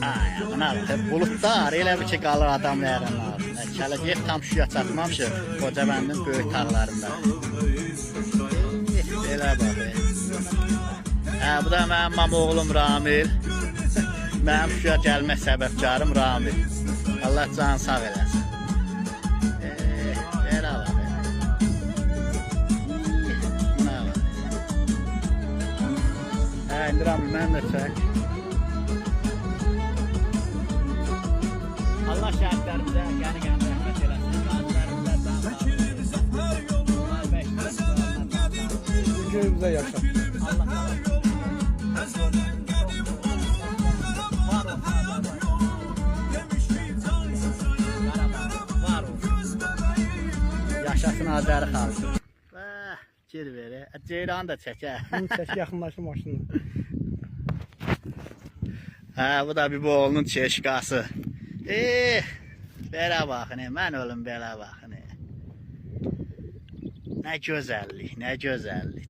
Ay, ana bak, buludlar elə bir ki qalır adamların altında. Gələcək tam şuya çatmamışı Qocabəndin böyük tağlarında. Elə bax. Bu da mənim mamoğlum Ramil. Mənim şuya gəlmə səbəbkarım Ramil. Allah canı sağ eləsin. Elə bax. Buna bax. İndi Ramil mən də çək. Allah şəhidlərimizə gəli rəhmət eləsin. Günümüzdə yaşa. Yaşasın Azəri xalqı. Gir verə. Ceyran da çəkə. Çək yaxınlaşın maşını. Bu da bir oğlunun çeşkası. Belə baxın, mən ölüm belə baxın. Nə gözəllik, nə gözəllik.